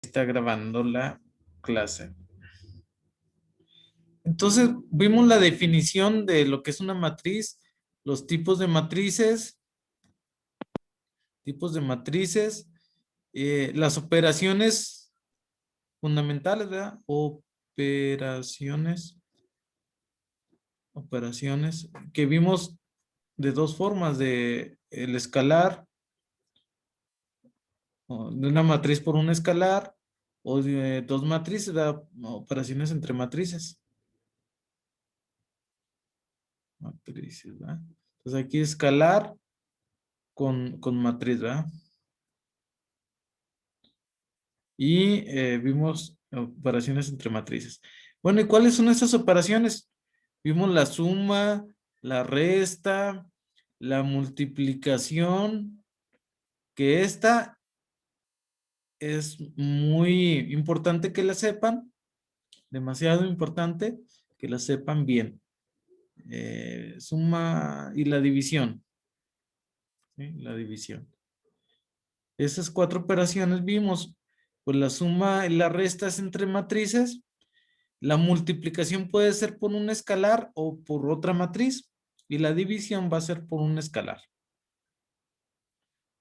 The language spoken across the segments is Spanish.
Está grabando la clase. Entonces, vimos la definición de lo que es una matriz, los tipos de matrices, las operaciones fundamentales, ¿verdad? Operaciones que vimos de dos formas, de el escalar, o de una matriz por un escalar, o de dos matrices, ¿verdad? Operaciones entre matrices. Matrices, ¿verdad? Entonces aquí escalar con matriz, ¿verdad? Y vimos operaciones entre matrices. Bueno, ¿y cuáles son estas operaciones? Vimos la suma, la resta, la multiplicación, que esta es muy importante que la sepan, demasiado importante que la sepan bien. Suma y la división. ¿Sí? La división. Esas cuatro operaciones vimos, pues la suma y la resta es entre matrices. La multiplicación puede ser por un escalar o por otra matriz y la división va a ser por un escalar.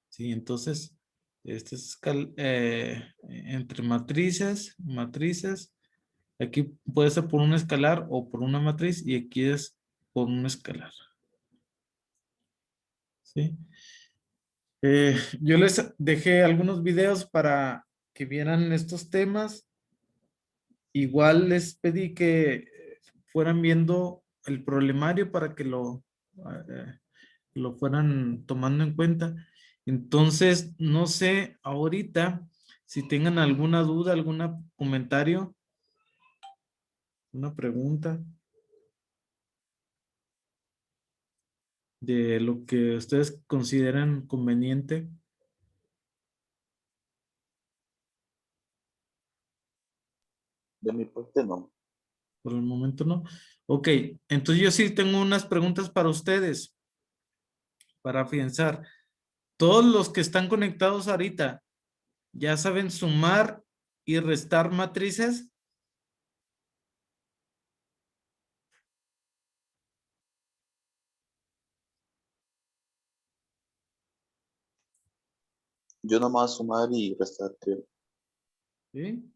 Sí, entonces, este es entre matrices. Aquí puede ser por un escalar o por una matriz y aquí es por un escalar. ¿Sí? Yo les dejé algunos videos para que vieran estos temas. Igual les pedí que fueran viendo el problemario para que lo fueran tomando en cuenta. Entonces, no sé ahorita si tengan alguna duda, algún comentario, una pregunta de lo que ustedes consideran conveniente. De mi parte no. Por el momento no. Ok, entonces yo sí tengo unas preguntas para ustedes, para afianzar. Todos los que están conectados ahorita, ¿ya saben sumar y restar matrices? Yo nomás sumar y restar, creo. ¿Sí?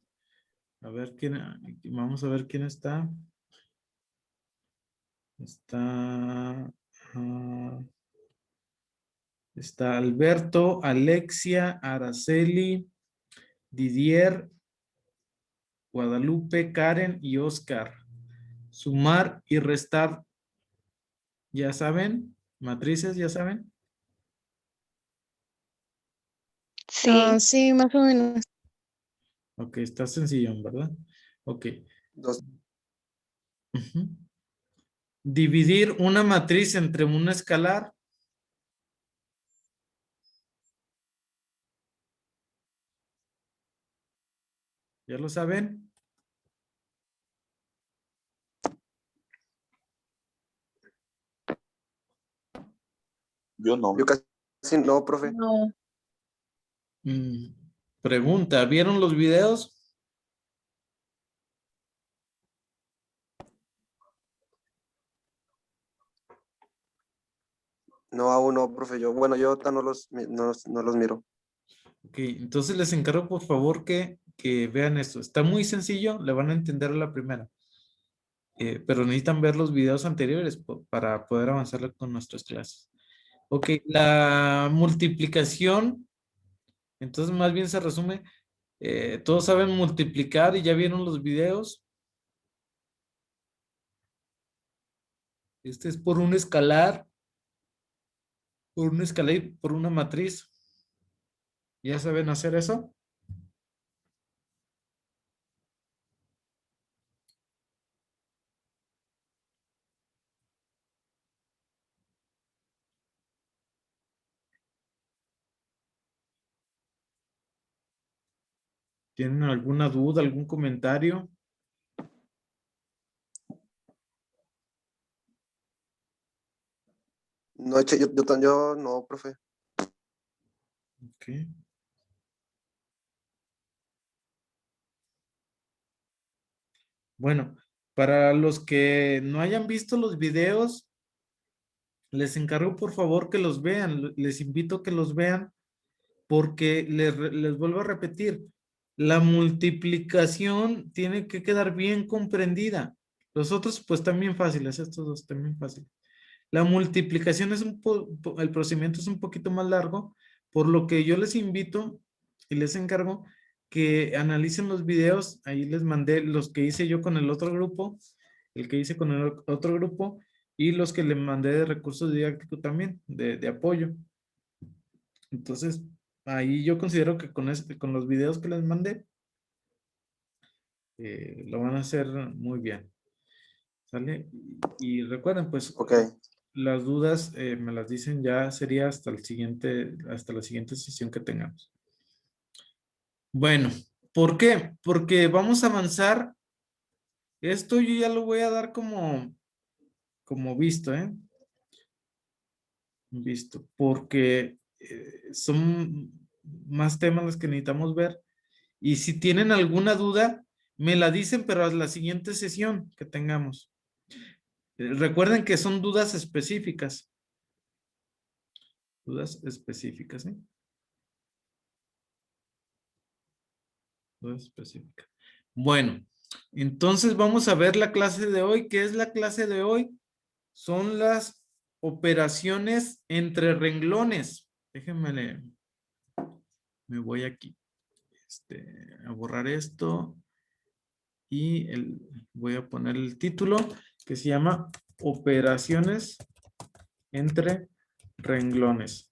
A ver quién, vamos a ver quién está. Ah, está Alberto, Alexia, Araceli, Didier, Guadalupe, Karen y Oscar. Sumar y restar, ¿ya saben? Matrices, ¿ya saben? Sí, Sí, más o menos. Ok, está sencillo, ¿verdad? Ok. Dos. Ujú. Dividir una matriz entre un escalar. ¿Ya lo saben? Yo no. Yo casi no, profe. No, Mm, Pregunta, ¿vieron los videos? No, aún no, profe. Bueno, yo ahorita no los miro. Ok, entonces les encargo por favor que vean esto. Está muy sencillo, le van a entender a la primera. Pero necesitan ver los videos anteriores para poder avanzar con nuestras clases. Ok, la multiplicación, entonces más bien se resume, todos saben multiplicar y ya vieron los videos. Este es por un escalar y por una matriz. ¿Ya saben hacer eso? ¿Tienen alguna duda, algún comentario? No, yo no, profe. Ok. Bueno, para los que no hayan visto los videos, les encargo por favor que los vean. Les invito a que los vean porque les vuelvo a repetir, la multiplicación tiene que quedar bien comprendida. Los otros pues también fáciles, estos dos también fáciles. La multiplicación es el procedimiento es un poquito más largo, por lo que yo les invito y les encargo que analicen los videos. Ahí les mandé los que hice yo con el otro grupo, el que hice con el otro grupo y los que le mandé de recursos didácticos también, de apoyo. Entonces, ahí yo considero que con los videos que les mandé, lo van a hacer muy bien. ¿Sale? Y recuerden, pues, Ok, las dudas me las dicen ya sería hasta la siguiente sesión que tengamos. Bueno, ¿por qué? Porque vamos a avanzar. Esto yo ya lo voy a dar como visto, ¿eh? Visto, porque son más temas los que necesitamos ver. Y si tienen alguna duda, me la dicen, pero a la siguiente sesión que tengamos. Recuerden que son dudas específicas. Dudas específicas, ¿eh? Dudas específicas. Bueno, entonces vamos a ver la clase de hoy. ¿Qué es la clase de hoy? Son las operaciones entre renglones. Déjenme, me voy aquí. A borrar esto. Y voy a poner el título que se llama Operaciones entre renglones.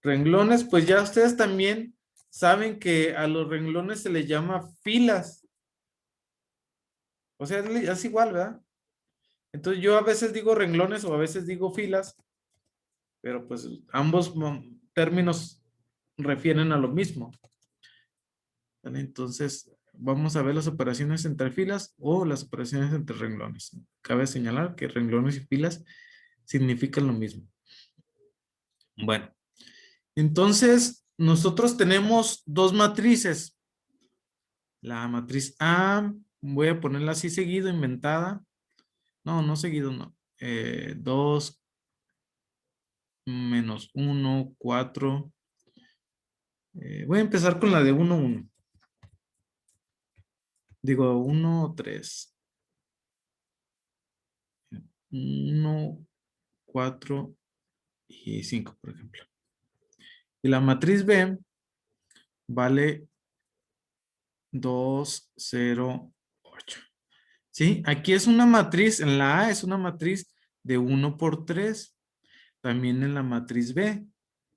Renglones, pues ya ustedes también saben que a los renglones se les llama filas. O sea, es igual, ¿verdad? Entonces yo a veces digo renglones o a veces digo filas, pero pues ambos términos refieren a lo mismo. ¿Vale? Entonces vamos a ver las operaciones entre filas o las operaciones entre renglones. Cabe señalar que renglones y filas significan lo mismo. Bueno, entonces nosotros tenemos dos matrices. La matriz A, voy a ponerla así seguido, inventada. No, no seguido, no. 2 menos 1, 4. Voy a empezar con la de 1, 1. Digo 1, 3. 1, 4 y 5, por ejemplo. Y la matriz B vale 2, 0, 8. ¿Sí? Aquí es una matriz, en la A es una matriz de 1 por 3. También en la matriz B,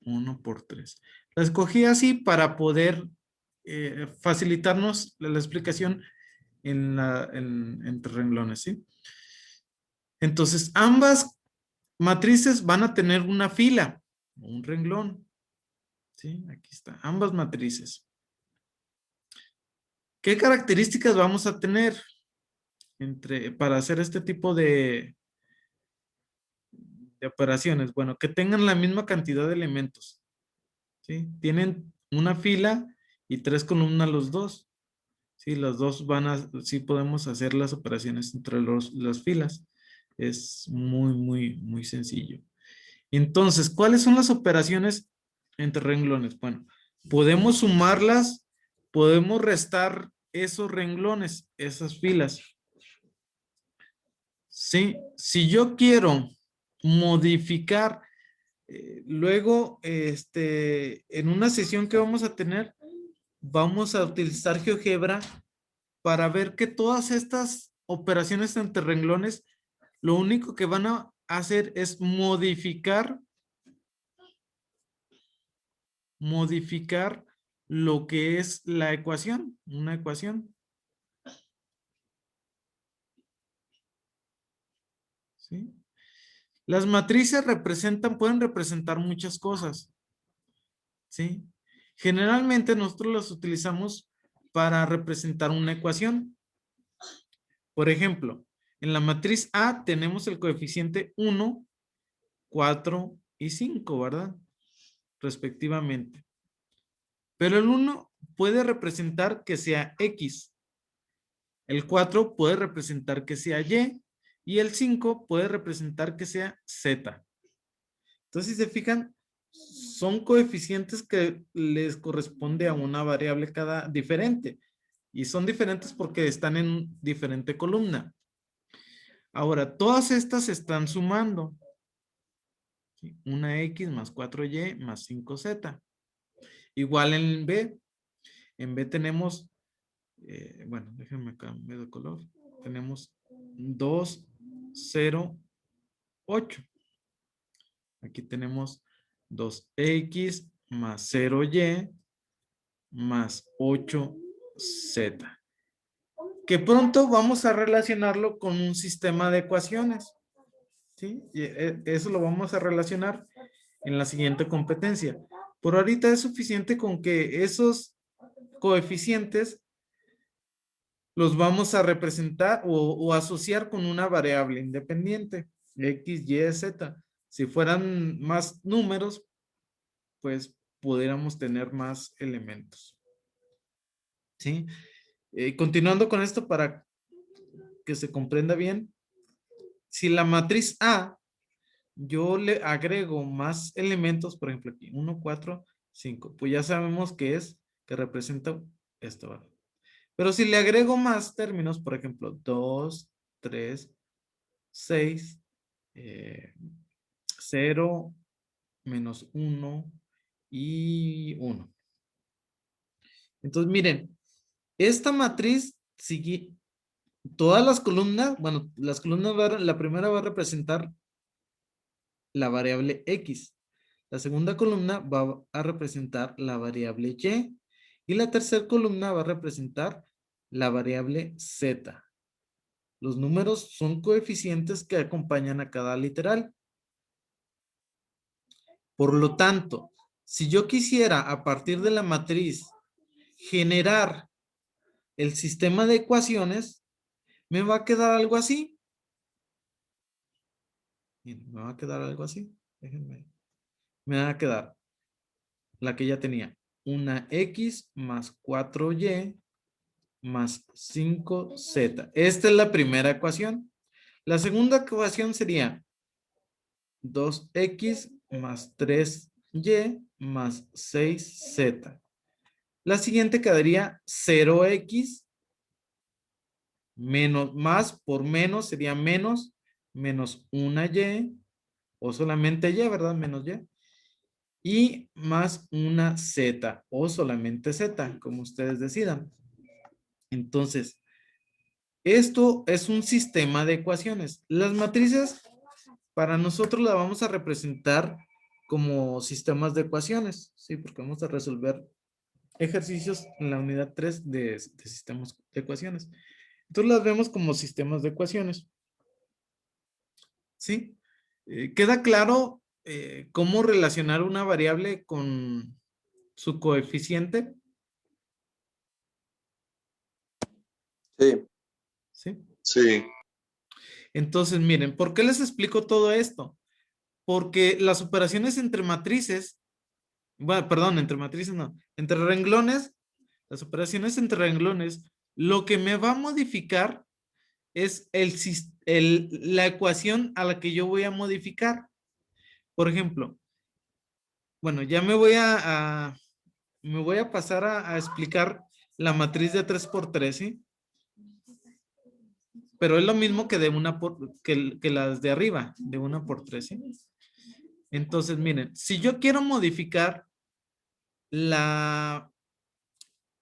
1 por 3. La escogí así para poder facilitarnos la explicación entre renglones, ¿sí? Entonces, ambas matrices van a tener una fila, un renglón, ¿sí? Aquí está, ambas matrices. ¿Qué características vamos a tener para hacer este tipo de operaciones? Bueno, que tengan la misma cantidad de elementos, ¿sí? Tienen una fila y 3 columnas los dos. Sí, los dos sí podemos hacer las operaciones entre las filas. Es muy, muy, muy sencillo. Entonces, ¿cuáles son las operaciones entre renglones? Bueno, podemos sumarlas, podemos restar esos renglones, esas filas. Sí, si yo quiero modificar, luego, en una sesión que vamos a tener, vamos a utilizar GeoGebra para ver que todas estas operaciones entre renglones, lo único que van a hacer es modificar lo que es la ecuación, una ecuación. ¿Sí? Las matrices pueden representar muchas cosas. ¿Sí? Generalmente nosotros las utilizamos para representar una ecuación. Por ejemplo, en la matriz A tenemos el coeficiente 1, 4 y 5, ¿verdad? Respectivamente. Pero el 1 puede representar que sea X. El 4 puede representar que sea Y y el 5 puede representar que sea Z. Entonces, si se fijan, son coeficientes que les corresponde a una variable cada diferente. Y son diferentes porque están en diferente columna. Ahora, todas estas se están sumando. ¿Sí? Una X más 4Y más 5Z. Igual en B. En B tenemos, bueno, déjenme cambiar de color. Tenemos 2, 0, 8. Aquí tenemos 2X más 0Y más 8Z. Que pronto vamos a relacionarlo con un sistema de ecuaciones. ¿Sí? Y eso lo vamos a relacionar en la siguiente competencia. Por ahorita es suficiente con que esos coeficientes los vamos a representar o asociar con una variable independiente, X, Y, Z. Si fueran más números, pues pudiéramos tener más elementos. ¿Sí? Continuando con esto para que se comprenda bien, si la matriz A, yo le agrego más elementos, por ejemplo aquí, 1, 4, 5, pues ya sabemos que representa esto, ¿verdad? Pero si le agrego más términos, por ejemplo, 2, 3, 6, 0, menos 1 y 1. Entonces, miren, esta matriz sigue todas las columnas, bueno, las columnas, la primera va a representar la variable X. La segunda columna va a representar la variable Y. Y la tercera columna va a representar la variable Z. Los números son coeficientes que acompañan a cada literal. Por lo tanto, si yo quisiera a partir de la matriz generar el sistema de ecuaciones, me va a quedar algo así. Miren, me va a quedar algo así. Déjenme. Me va a quedar la que ya tenía. Una X más 4Y más 5Z. Esta es la primera ecuación. La segunda ecuación sería 2X más 3Y más 6Z. La siguiente quedaría 0X menos, más por menos sería menos 1Y o solamente Y, ¿verdad? Menos Y. Y más una Z o solamente Z, como ustedes decidan. Entonces, esto es un sistema de ecuaciones. Las matrices, para nosotros las vamos a representar como sistemas de ecuaciones, ¿sí? Porque vamos a resolver ejercicios en la unidad 3 de sistemas de ecuaciones. Entonces las vemos como sistemas de ecuaciones. ¿Sí? ¿Queda claro cómo relacionar una variable con su coeficiente? Sí. ¿Sí? Sí. Entonces, miren, ¿por qué les explico todo esto? Porque las operaciones entre matrices, bueno, perdón, entre matrices no, entre renglones, las operaciones entre renglones, lo que me va a modificar es la ecuación a la que yo voy a modificar. Por ejemplo, bueno, ya me voy a pasar a explicar la matriz de 3 por 3, ¿sí? Pero es lo mismo que que las de arriba, de 1 por 3, ¿sí? Entonces, miren, si yo quiero modificar la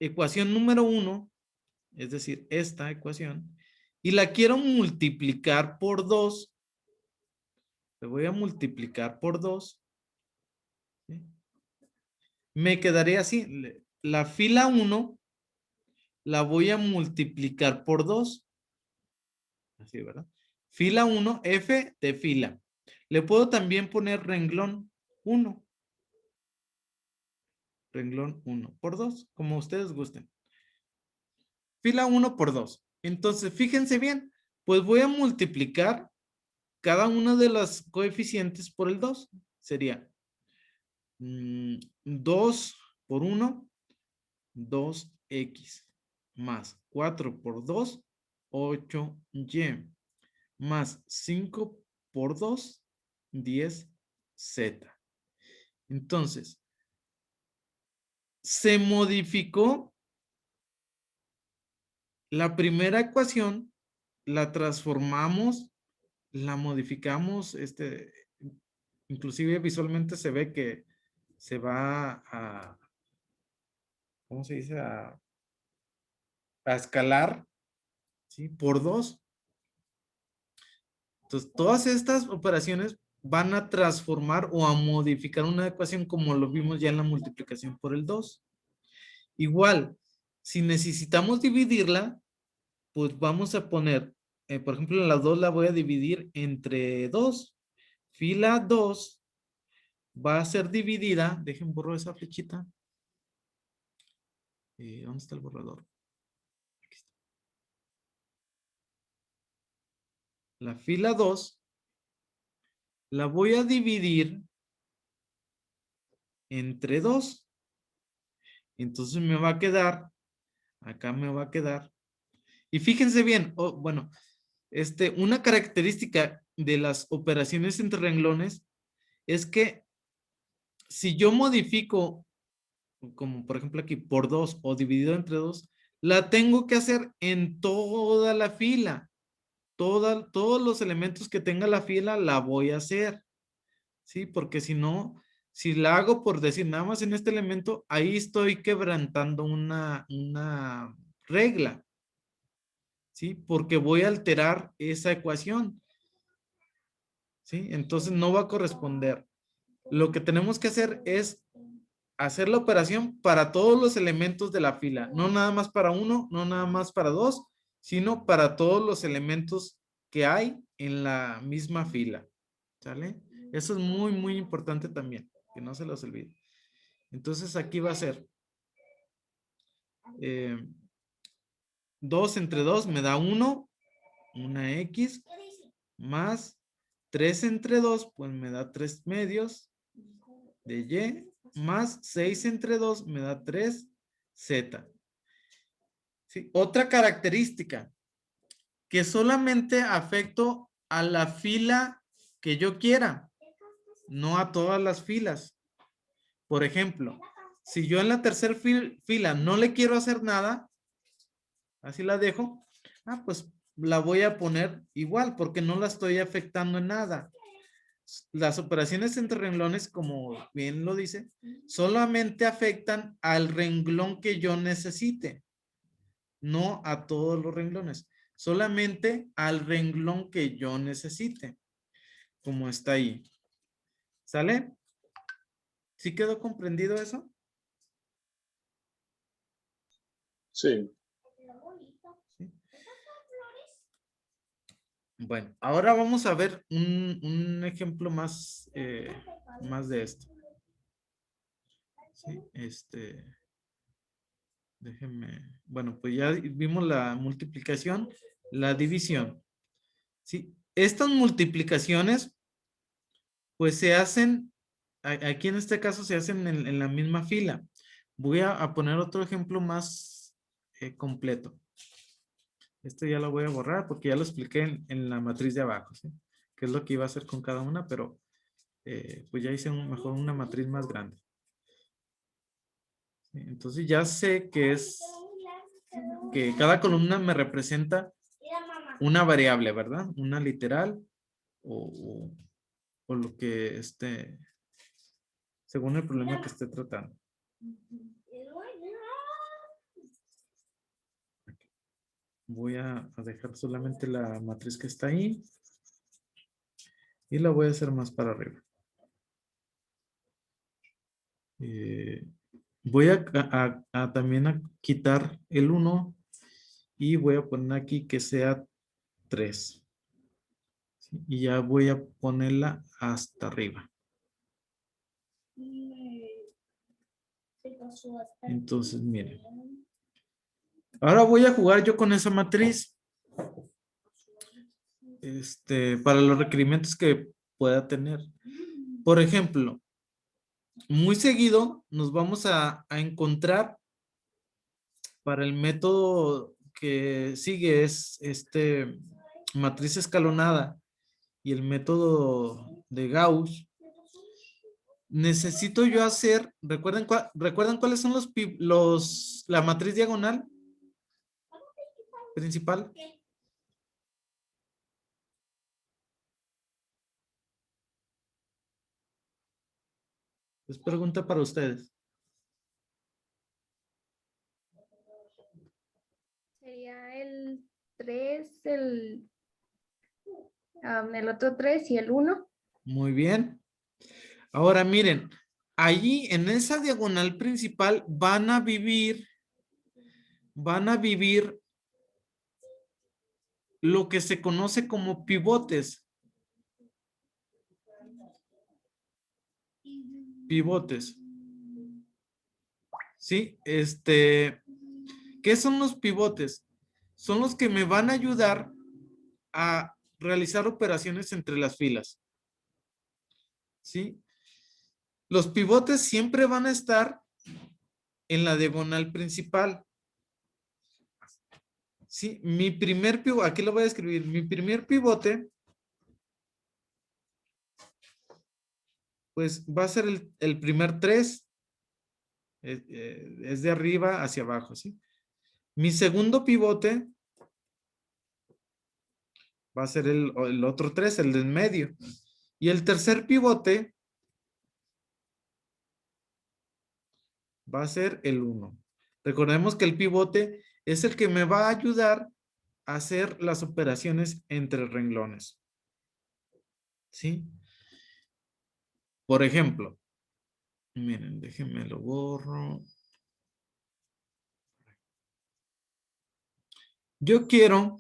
ecuación número 1, es decir, esta ecuación, y la quiero multiplicar por 2, le voy a multiplicar por 2, ¿sí? Me quedaría así, la fila 1 la voy a multiplicar por 2, así, ¿verdad? Fila 1, F de fila. Le puedo también poner renglón 1. Renglón 1 por 2, como ustedes gusten. Fila 1 por 2. Entonces, fíjense bien, pues voy a multiplicar cada uno de los coeficientes por el 2. Sería 2 por 1, 2x, más 4 por 2, 8y más 5 por 2, 10z. Entonces, se modificó la primera ecuación, la transformamos, la modificamos, inclusive visualmente se ve que se va a, ¿cómo se dice? A escalar, ¿sí? Por 2. Entonces, todas estas operaciones van a transformar o a modificar una ecuación como lo vimos ya en la multiplicación por el 2. Igual, si necesitamos dividirla, pues vamos a poner, por ejemplo, la 2 la voy a dividir entre 2. Fila 2 va a ser dividida, dejen borro esa flechita. ¿Dónde está el borrador? Aquí está. La fila 2 la voy a dividir entre 2. Entonces me va a quedar, acá me va a quedar. Y fíjense bien, bueno, una característica de las operaciones entre renglones es que si yo modifico, como por ejemplo aquí, por 2 o dividido entre 2, la tengo que hacer en toda la fila. Todos los elementos que tenga la fila la voy a hacer. ¿Sí? Porque si no, si la hago por decir nada más en este elemento, ahí estoy quebrantando una regla. ¿Sí? Porque voy a alterar esa ecuación. ¿Sí? Entonces no va a corresponder. Lo que tenemos que hacer es hacer la operación para todos los elementos de la fila. No nada más para uno, no nada más para dos, sino para todos los elementos que hay en la misma fila. ¿Sale? Eso es muy, muy importante también, que no se los olvide. Entonces aquí va a ser 2 entre 2 me da 1, una X, más 3 entre 2, pues me da 3 medios de Y, más 6 entre 2 me da 3Z. ¿Sí? Otra característica, que solamente afecto a la fila que yo quiera, no a todas las filas. Por ejemplo, si yo en la tercera fila no le quiero hacer nada, así la dejo, pues la voy a poner igual porque no la estoy afectando en nada. Las operaciones entre renglones, como bien lo dice, solamente afectan al renglón que yo necesite, no a todos los renglones, solamente al renglón que yo necesite, como está ahí. ¿Sale? ¿Sí quedó comprendido eso? Sí. ¿Sí? Bueno, ahora vamos a ver un ejemplo más, más de esto. Sí, déjenme, bueno, pues ya vimos la multiplicación, la división. Sí, estas multiplicaciones, pues se hacen, aquí en este caso se hacen en la misma fila. Voy a poner otro ejemplo más completo. Esto ya lo voy a borrar porque ya lo expliqué en la matriz de abajo, ¿sí? Qué es lo que iba a hacer con cada una, pero pues ya hice mejor una matriz más grande. ¿Sí? Entonces ya sé que que cada columna me representa una variable, ¿verdad? Una literal o lo que según el problema que esté tratando. Voy a dejar solamente la matriz que está ahí y la voy a hacer más para arriba. Voy a también a quitar el 1 y voy a poner aquí que sea 3. ¿Sí? Y ya voy a ponerla hasta arriba. Entonces, miren. Ahora voy a jugar yo con esa matriz. Para los requerimientos que pueda tener. Por ejemplo, muy seguido nos vamos a encontrar para el método que sigue es matriz escalonada y el método de Gauss, necesito yo hacer, ¿recuerdan cuáles son la matriz diagonal principal? Es pregunta para ustedes. Sería el 3, el otro 3 y el 1. Muy bien. Ahora miren, allí en esa diagonal principal van a vivir lo que se conoce como pivotes. Pivotes. ¿Sí? ¿Qué son los pivotes? Son los que me van a ayudar a realizar operaciones entre las filas. ¿Sí? Los pivotes siempre van a estar en la diagonal principal. ¿Sí? Mi primer pivote, aquí lo voy a escribir, mi primer pivote, pues va a ser el primer 3. Es de arriba hacia abajo, ¿sí? Mi segundo pivote va a ser el otro 3, el del medio. Y el tercer pivote va a ser el 1. Recordemos que el pivote es el que me va a ayudar a hacer las operaciones entre renglones. ¿Sí? Por ejemplo, miren, déjenme lo borro. Yo quiero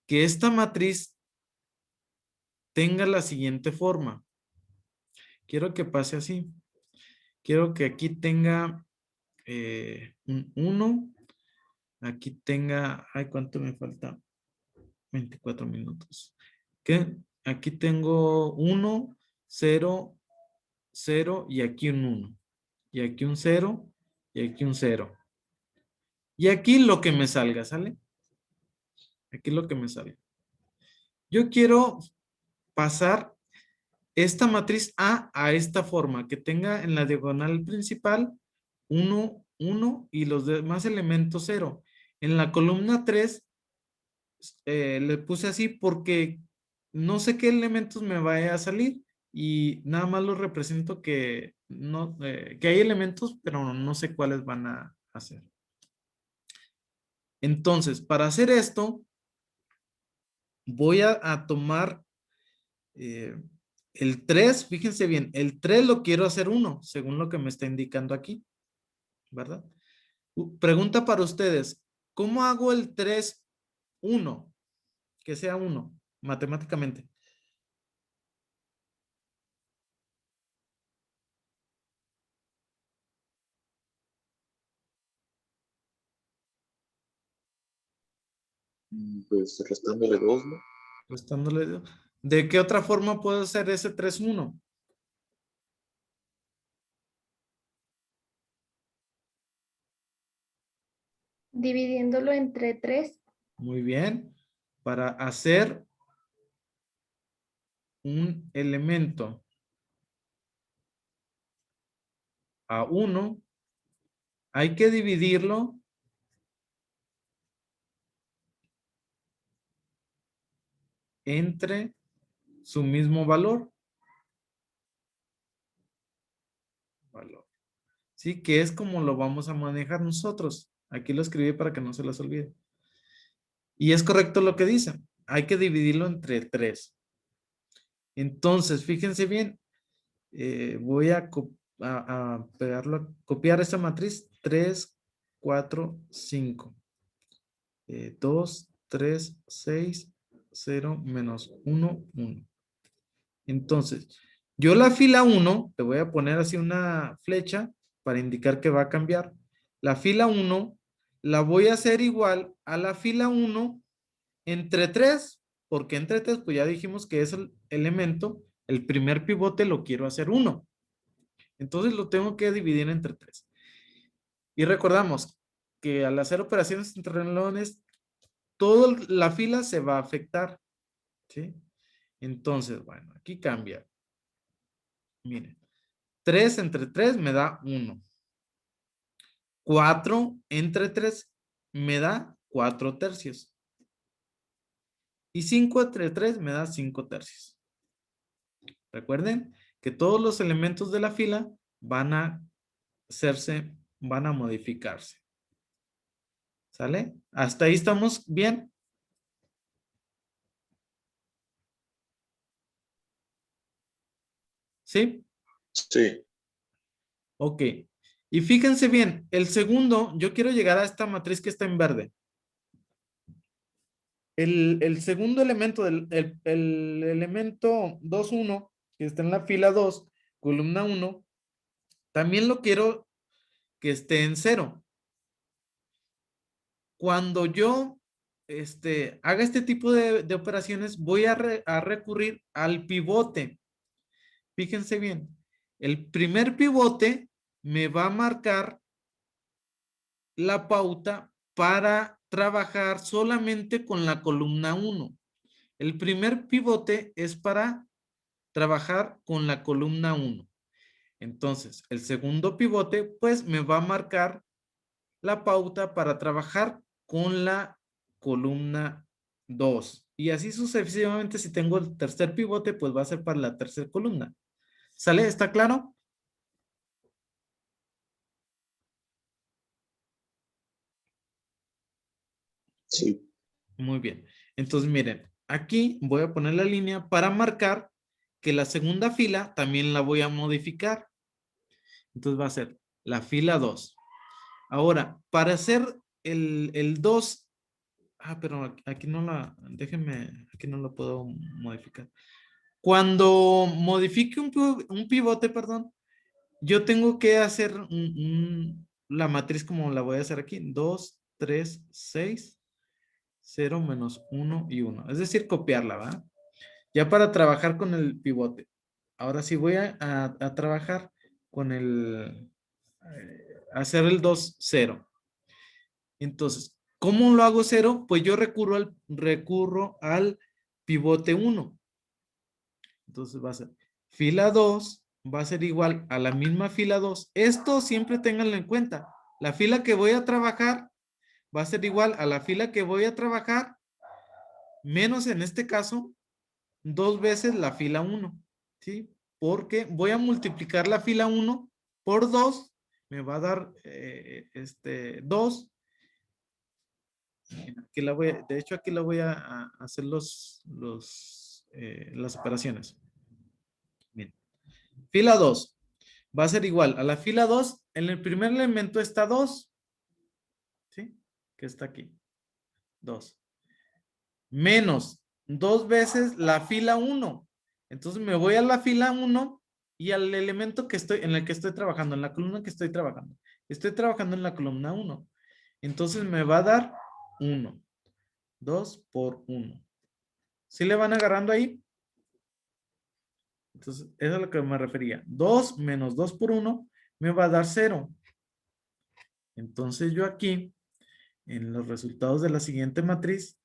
que esta matriz tenga la siguiente forma. Quiero que pase así. Quiero que aquí tenga un 1. Aquí tenga, ay, ¿cuánto me falta? 24 minutos. ¿Qué? Aquí tengo 1, 0, 0 y aquí un 1. Y aquí un 0 y aquí un 0. Y aquí lo que me salga, ¿sale? Aquí lo que me sale. Yo quiero pasar esta matriz a esta forma, que tenga en la diagonal principal 1, 1 y los demás elementos 0. En la columna 3 le puse así porque no sé qué elementos me vaya a salir y nada más los represento que, no, que hay elementos, pero no sé cuáles van a hacer. Entonces, para hacer esto, voy a tomar el 3, fíjense bien, el 3 lo quiero hacer 1, según lo que me está indicando aquí, ¿verdad? Pregunta para ustedes, ¿cómo hago el 3, 1? Que sea 1, matemáticamente. Pues restándole 2, ¿no? Restándole. ¿De qué otra forma puedo hacer ese 3, 1? Dividiéndolo entre 3. Muy bien. Para hacer un elemento a 1, hay que dividirlo entre su mismo valor. Sí, que es como lo vamos a manejar nosotros. Aquí lo escribí para que no se les olvide. Y es correcto lo que dice. Hay que dividirlo entre 3. Entonces, fíjense bien. Voy a pegarlo, a copiar esta matriz. 3, 4, 5. 2, 3, 6, 0, menos 1, 1. Entonces, yo la fila 1, te voy a poner así una flecha para indicar que va a cambiar. La fila 1 la voy a hacer igual a la fila 1 entre 3, porque entre 3, pues ya dijimos que es el elemento, el primer pivote lo quiero hacer 1. Entonces lo tengo que dividir entre 3. Y recordamos que al hacer operaciones entre renglones, toda la fila se va a afectar, ¿sí? Entonces, bueno, aquí cambia. Miren, 3 entre 3 me da 1. 4 entre 3 me da 4 tercios. Y 5 entre 3 me da 5 tercios. Recuerden que todos los elementos de la fila van a van a modificarse. ¿Sale? ¿Hasta ahí estamos bien? ¿Sí? Sí, Ok. Y fíjense bien, el segundo, yo quiero llegar a esta matriz que está en verde. El segundo elemento, el elemento 2,1, que está en la fila 2, columna 1, también lo quiero que esté en 0. Cuando yo haga este tipo de operaciones, voy a recurrir al pivote. Fíjense bien, el primer pivote me va a marcar la pauta para trabajar solamente con la columna 1. El primer pivote es para trabajar con la columna 1. Entonces, el segundo pivote, pues me va a marcar la pauta para trabajar con la columna 2. Y así sucesivamente, si tengo el tercer pivote, pues va a ser para la tercera columna. ¿Sale? ¿Está claro? sí, Muy bien. Entonces, miren, aquí voy a poner la línea para marcar que la segunda fila también la voy a modificar. Entonces va a ser la fila 2. Ahora, para hacer el 2, pero aquí no déjenme, aquí no lo puedo modificar. Cuando modifique un pivote, perdón, yo tengo que hacer la matriz como la voy a hacer aquí. 2, 3, 6, 0 menos 1 y 1. Es decir, copiarla, ¿va? Ya para trabajar con el pivote. Ahora sí voy a trabajar con hacer el 2, 0. Entonces, ¿cómo lo hago 0? Pues yo recurro al pivote 1. Entonces va a ser fila 2, va a ser igual a la misma fila 2. Esto siempre ténganlo en cuenta. La fila que voy a trabajar va a ser igual a la fila que voy a trabajar, menos en este caso, 2 veces la fila 1. ¿Sí? Porque voy a multiplicar la fila 1 por 2. Me va a dar 2. De hecho, aquí la voy a hacer las operaciones. Bien. Fila 2 va a ser igual a la fila 2. En el primer elemento está 2. ¿Sí? Que está aquí. 2. Menos 2 veces la fila 1. Entonces me voy a la fila 1 y al elemento en el que estoy trabajando, en la columna que estoy trabajando. Estoy trabajando en la columna 1. Entonces me va a dar 1. 2 por 1. ¿Sí le van agarrando ahí? Entonces, eso es a lo que me refería. 2 menos 2 por 1 me va a dar 0. Entonces yo aquí, en los resultados de la siguiente matriz,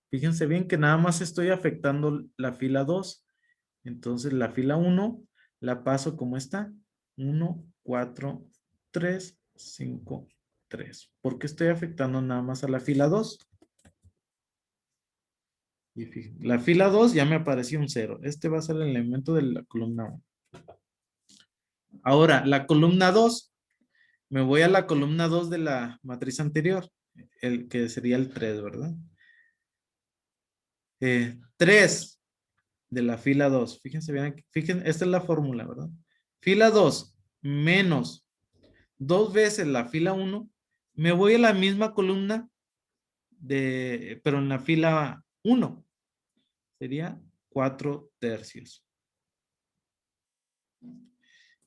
fíjense bien que nada más estoy afectando la fila 2. Entonces la fila 1 la paso como está. 1, 4, 3, 5, 3. ¿Por qué estoy afectando nada más a la fila 2? Y fíjense, la fila 2 ya me apareció un 0. Este va a ser el elemento de la columna 1. Ahora, la columna 2, me voy a la columna 2 de la matriz anterior, el que sería el 3, ¿verdad? 3 de la fila 2. Fíjense bien aquí. Fíjense, esta es la fórmula, ¿verdad? Fila 2 menos 2 veces la fila 1. Me voy a la misma columna pero en la fila 1. Sería 4 tercios.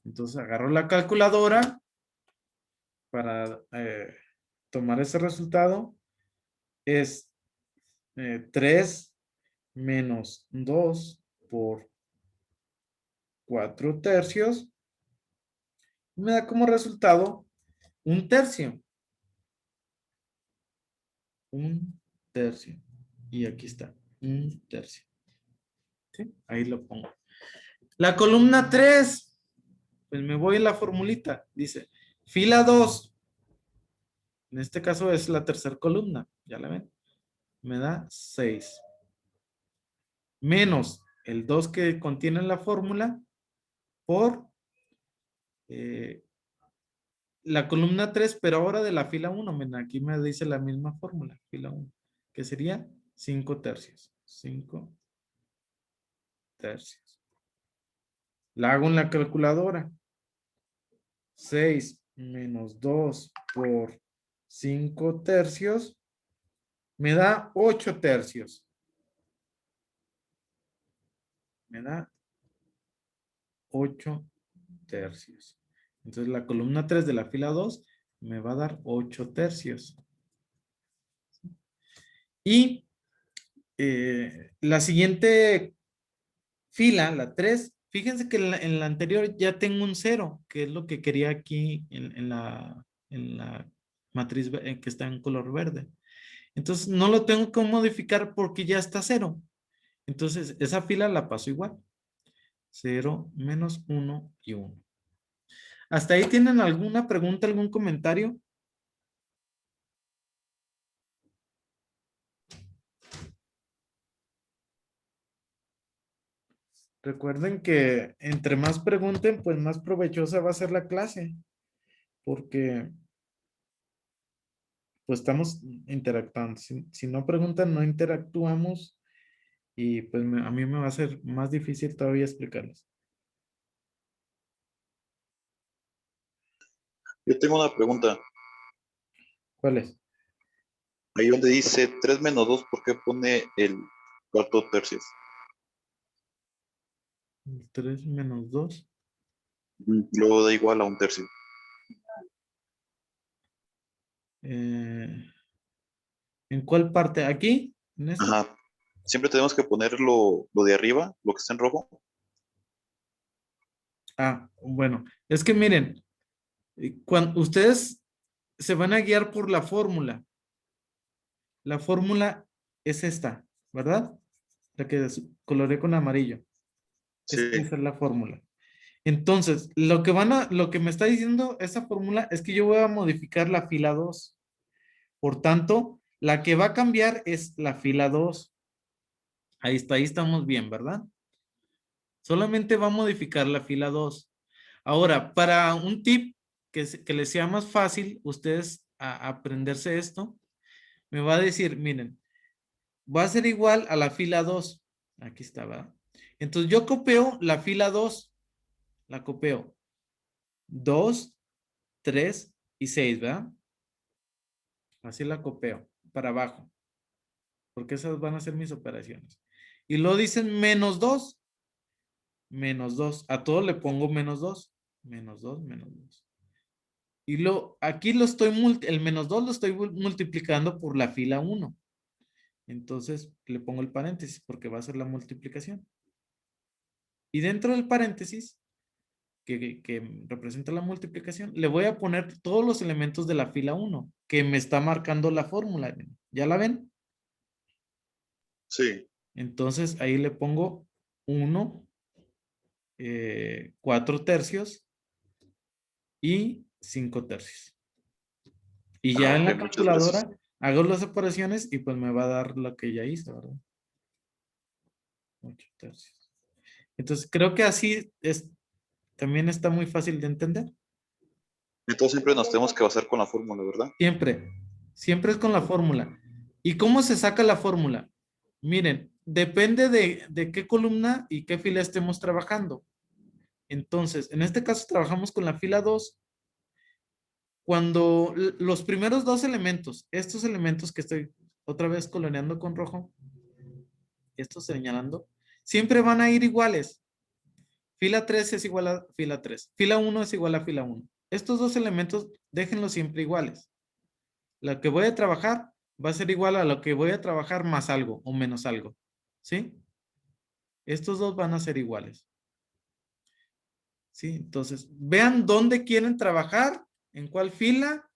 Entonces agarro la calculadora para tomar ese resultado. Es 3 menos 2 por 4 tercios. Me da como resultado un tercio. Un tercio. Y aquí está, 1/3. ¿Sí? Ahí lo pongo. La columna 3, pues me voy en la formulita. Dice, fila 2. En este caso es la tercera columna. ¿Ya la ven? Me da 6. Menos el 2 que contiene la fórmula por la columna 3, pero ahora de la fila 1. Miren, aquí me dice la misma fórmula, fila 1, que sería 5/3. 5/3. La hago en la calculadora. 6 menos 2 por 5/3 me da 8/3. Me da 8/3. Entonces la columna 3 de la fila 2 me va a dar 8/3. Y la siguiente fila, la 3, fíjense que en la anterior ya tengo un 0, que es lo que quería aquí en la matriz que está en color verde. Entonces no lo tengo que modificar porque ya está 0. Entonces esa fila la paso igual. 0, menos 1 y 1. ¿Hasta ahí tienen alguna pregunta, algún comentario? Recuerden que entre más pregunten, pues más provechosa va a ser la clase, porque pues estamos interactuando. Si no preguntan, no interactuamos y pues a mí me va a ser más difícil todavía explicarles. Yo tengo una pregunta. ¿Cuál es? Ahí donde dice 3 menos 2, ¿por qué pone el 4/3? 3 menos 2. Luego da igual a 1/3. ¿En cuál parte? ¿Aquí? ¿En esta? Ajá. Siempre tenemos que poner lo de arriba, lo que está en rojo. Ah, bueno. Es que miren, cuando ustedes se van a guiar por la fórmula. La fórmula es esta, ¿verdad? La que coloré con amarillo. Sí. Esa es la fórmula. Entonces, lo que me está diciendo esa fórmula es que yo voy a modificar la fila 2. Por tanto, la que va a cambiar es la fila 2. Ahí está, ahí estamos bien, ¿verdad? Solamente va a modificar la fila 2. Ahora, para un tip que les sea más fácil, ustedes aprenderse esto, me va a decir, miren, va a ser igual a la fila 2. Aquí está, ¿verdad? Entonces yo copio la fila 2. La copio. 2, 3 y 6, ¿verdad? Así la copio para abajo. Porque esas van a ser mis operaciones. Y luego dicen menos 2. Menos 2. A todo le pongo menos 2. Menos 2, menos 2. Y aquí el menos 2 lo estoy multiplicando por la fila 1. Entonces le pongo el paréntesis porque va a ser la multiplicación. Y dentro del paréntesis, que representa la multiplicación, le voy a poner todos los elementos de la fila 1 que me está marcando la fórmula. ¿Ya la ven? Sí. Entonces ahí le pongo 1, 4/3 y 5/3. Y ya en Ok, la muchas gracias. calculadora hago las operaciones y pues me va a dar lo que ya hice, ¿verdad? 8/3. Entonces creo que así también está muy fácil de entender. Entonces siempre nos tenemos que basar con la fórmula, ¿verdad? Siempre, siempre es con la fórmula. ¿Y cómo se saca la fórmula? Miren, depende de qué columna y qué fila estemos trabajando. Entonces, en este caso trabajamos con la fila 2. Cuando los primeros dos elementos, estos elementos que estoy otra vez coloreando con rojo, estos señalando, siempre van a ir iguales. Fila 3 es igual a fila 3. Fila 1 es igual a fila 1. Estos dos elementos, déjenlos siempre iguales. La que voy a trabajar va a ser igual a lo que voy a trabajar más algo o menos algo. ¿Sí? Estos dos van a ser iguales. ¿Sí? Entonces, vean dónde quieren trabajar, en cuál fila.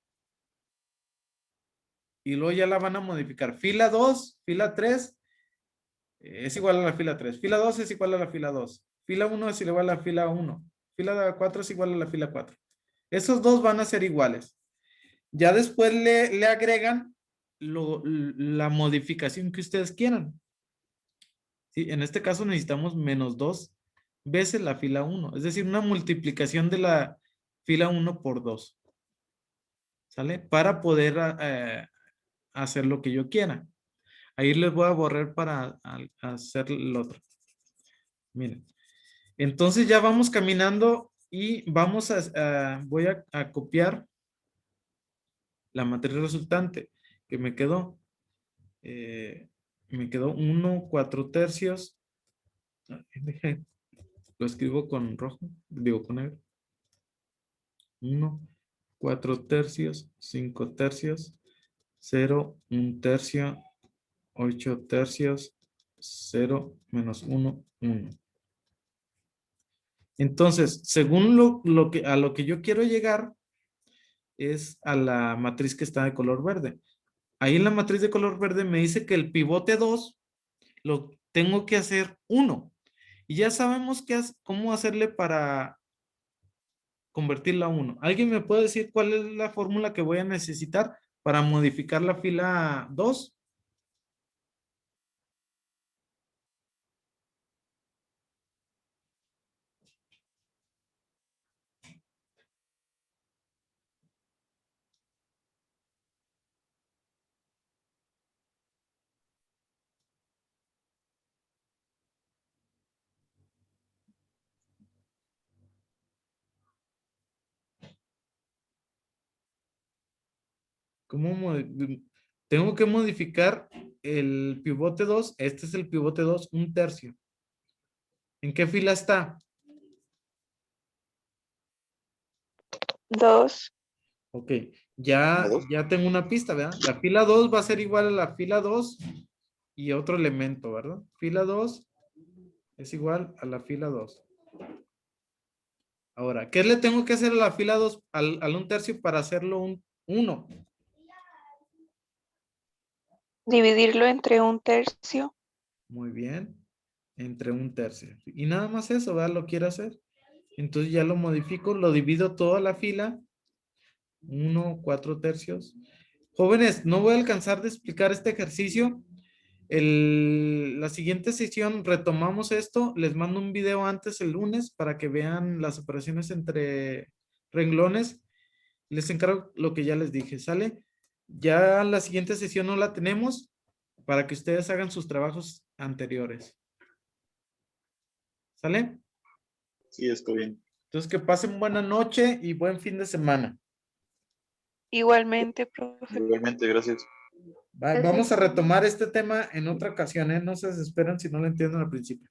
y luego ya la van a modificar. Fila 2, fila 3 es igual a la fila 3. Fila 2 es igual a la fila 2. Fila 1 es igual a la fila 1. Fila 4 es igual a la fila 4. Esos dos van a ser iguales. Ya después le agregan la modificación que ustedes quieran. ¿Sí? En este caso necesitamos menos 2 veces la fila 1. Es decir, una multiplicación de la fila 1 por 2. ¿Sale? Para poder hacer lo que yo quiera. Ahí les voy a borrar para hacer el otro. Miren. Entonces ya vamos caminando y vamos voy a copiar la matriz resultante que me quedó. Me quedó 1, 4 tercios. Lo escribo con rojo, digo con negro. 1, 4 tercios, 5 tercios, 0, 1 tercio, 8 tercios, 0, menos 1, 1. Entonces, según a lo que yo quiero llegar es a la matriz que está de color verde. Ahí en la matriz de color verde me dice que el pivote 2 lo tengo que hacer 1. Y ya sabemos cómo hacerle para convertirla a 1. ¿Alguien me puede decir cuál es la fórmula que voy a necesitar para modificar la fila 2? Tengo que modificar el pivote 2. Este es el pivote 2, 1 tercio. ¿En qué fila está? 2. Ok, ya tengo una pista, ¿verdad? La fila 2 va a ser igual a la fila 2 y otro elemento, ¿verdad? Fila 2 es igual a la fila 2. Ahora, ¿qué le tengo que hacer a la fila 2 al 1 tercio para hacerlo un 1? Dividirlo entre 1 tercio. Muy bien, entre 1 tercio. Y nada más eso, ¿verdad? Lo quiero hacer. Entonces ya lo modifico, lo divido toda la fila. 1, 4 tercios. Jóvenes, no voy a alcanzar de explicar este ejercicio. La siguiente sesión retomamos esto. Les mando un video antes el lunes para que vean las operaciones entre renglones. Les encargo lo que ya les dije, ¿sale? Ya la siguiente sesión no la tenemos para que ustedes hagan sus trabajos anteriores. ¿Sale? Sí, está bien. Entonces que pasen buena noche y buen fin de semana. Igualmente, profe. Igualmente, gracias. Vamos a retomar este tema en otra ocasión, ¿eh? No se desesperan si no lo entienden al principio.